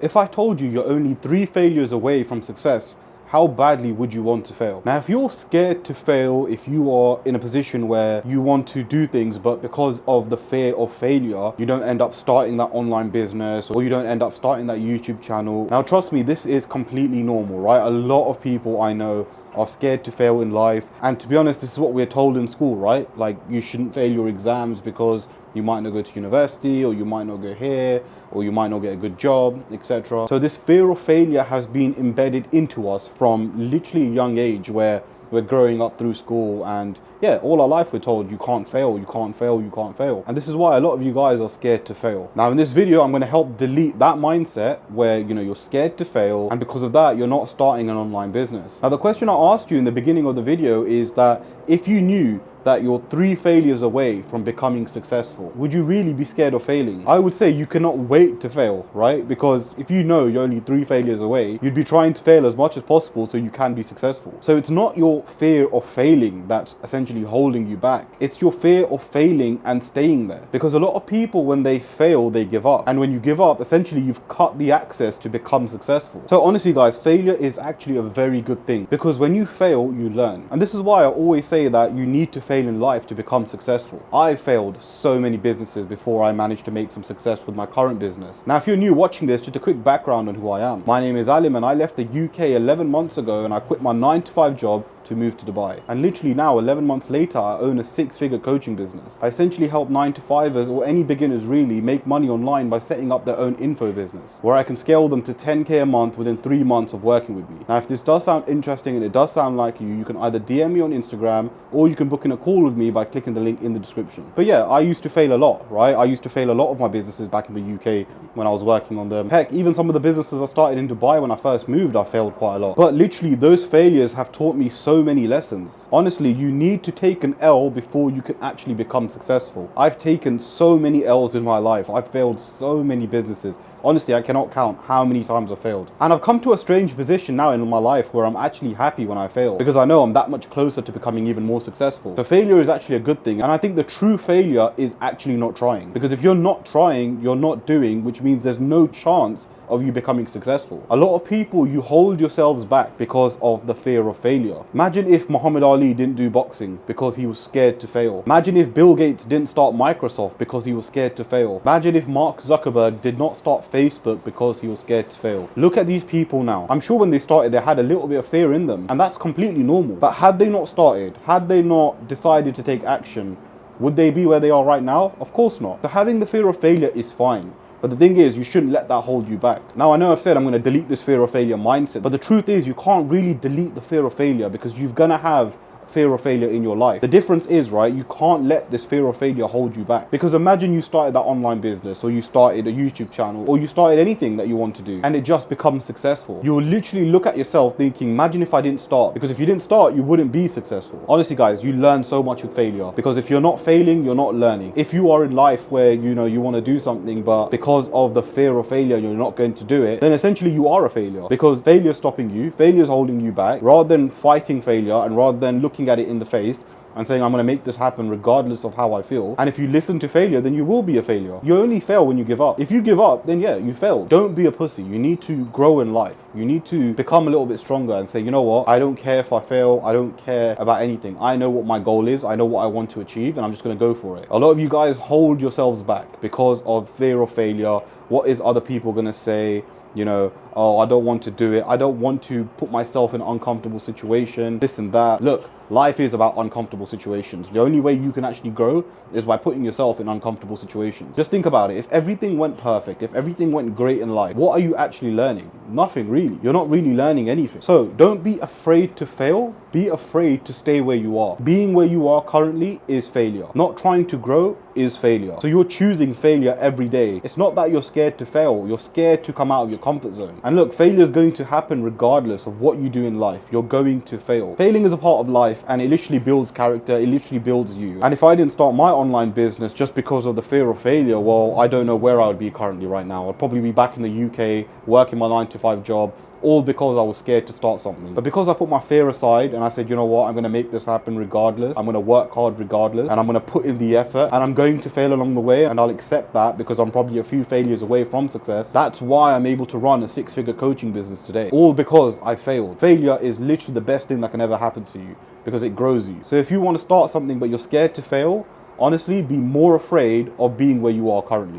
If I told you you're only 3 failures away from success, how badly would you want to fail? Now, if you're scared to fail, if you are in a position where you want to do things, but because of the fear of failure, you don't end up starting that online business or you don't end up starting that YouTube channel. Now, trust me, this is completely normal, right? A lot of people I know are scared to fail in life. And to be honest, this is what we're told in school, right? Like, you shouldn't fail your exams because you might not go to university, or you might not go here, or you might not get a good job, etc. So this fear of failure has been embedded into us from literally a young age, where we're growing up through school, and yeah, all our life we're told you can't fail, you can't fail, you can't fail. And this is why a lot of you guys are scared to fail. Now in this video, I'm going to help delete that mindset where, you know, you're scared to fail, and because of that, you're not starting an online business. Now the question I asked you in the beginning of the video is that if you knew that you're 3 failures away from becoming successful, would you really be scared of failing? I would say you cannot wait to fail, right? Because if you know you're only 3 failures away, you'd be trying to fail as much as possible so you can be successful. So it's not your fear of failing that's essentially holding you back. It's your fear of failing and staying there. Because a lot of people, when they fail, they give up. And when you give up, essentially you've cut the access to become successful. So honestly guys, failure is actually a very good thing, because when you fail, you learn. And this is why I always say that you need to fail in life to become successful. I failed so many businesses before I managed to make some success with my current business. Now, if you're new watching this, just a quick background on who I am. My name is Alim, and I left the UK 11 months ago, and I quit my 9-to-5 job to move to Dubai. And literally now, 11 months later, I own a 6-figure coaching business. I essentially help 9-to-5ers, or any beginners really, make money online by setting up their own info business, where I can scale them to 10K a month within 3 months of working with me. Now, if this does sound interesting and it does sound like you can either DM me on Instagram, or you can book in a call with me by clicking the link in the description. But yeah, I used to fail a lot, right? I used to fail a lot of my businesses back in the UK when I was working on them. Heck, even some of the businesses I started in Dubai when I first moved, I failed quite a lot. But literally, those failures have taught me so many lessons. Honestly, you need to take an L before you can actually become successful. I've taken so many L's in my life. I've failed so many businesses. Honestly, I cannot count how many times I've failed. And I've come to a strange position now in my life where I'm actually happy when I fail, because I know I'm that much closer to becoming even more successful. So failure is actually a good thing. And I think the true failure is actually not trying. Because if you're not trying, you're not doing, which means there's no chance of you becoming successful. A lot of people, you hold yourselves back because of the fear of failure. Imagine if Muhammad Ali didn't do boxing because he was scared to fail. Imagine if Bill Gates didn't start Microsoft because he was scared to fail. Imagine if Mark Zuckerberg did not start Facebook because he was scared to fail. Look at these people now. I'm sure when they started, they had a little bit of fear in them, and that's completely normal. But had they not started, had they not decided to take action, would they be where they are right now? Of course not. So having the fear of failure is fine. But the thing is, you shouldn't let that hold you back. Now, I know I've said I'm going to delete this fear of failure mindset, but the truth is you can't really delete the fear of failure, because you're going to have fear of failure in your life. The difference is, right, you can't let this fear of failure hold you back. Because imagine you started that online business, or you started a YouTube channel, or you started anything that you want to do, and it just becomes successful. You'll literally look at yourself thinking, imagine if I didn't start. Because if you didn't start, you wouldn't be successful. Honestly guys, you learn so much with failure, because if you're not failing, you're not learning. If you are in life where, you know, you want to do something, but because of the fear of failure, you're not going to do it, then essentially you are a failure, because failure is stopping you, failure is holding you back. Rather than fighting failure, and rather than looking at it in the face and saying, I'm going to make this happen regardless of how I feel. And if you listen to failure, then you will be a failure. You only fail when you give up. If you give up, then yeah, you failed. Don't be a pussy. You need to grow in life. You need to become a little bit stronger and say, you know what? I don't care if I fail. I don't care about anything. I know what my goal is. I know what I want to achieve, and I'm just going to go for it. A lot of you guys hold yourselves back because of fear of failure. What is other people going to say? You know, oh, I don't want to do it. I don't want to put myself in an uncomfortable situation, this and that. Look, life is about uncomfortable situations. The only way you can actually grow is by putting yourself in uncomfortable situations. Just think about it. If everything went perfect, if everything went great in life, what are you actually learning? Nothing really. You're not really learning anything. So don't be afraid to fail. Be afraid to stay where you are. Being where you are currently is failure. Not trying to grow is failure. So you're choosing failure every day. It's not that you're scared to fail. You're scared to come out of your comfort zone. And look, failure is going to happen regardless of what you do in life. You're going to fail. Failing is a part of life, and it literally builds character. It literally builds you. And if I didn't start my online business just because of the fear of failure, well, I don't know where I would be currently right now. I'd probably be back in the UK working my 9-to-5 job, all because I was scared to start something. But because I put my fear aside and I said, you know what, I'm going to make this happen regardless. I'm going to work hard regardless, and I'm going to put in the effort, and I'm going to fail along the way, and I'll accept that because I'm probably a few failures away from success. That's why I'm able to run a 6-figure coaching business today. All because I failed. Failure is literally the best thing that can ever happen to you because it grows you. So if you want to start something but you're scared to fail, honestly, be more afraid of being where you are currently.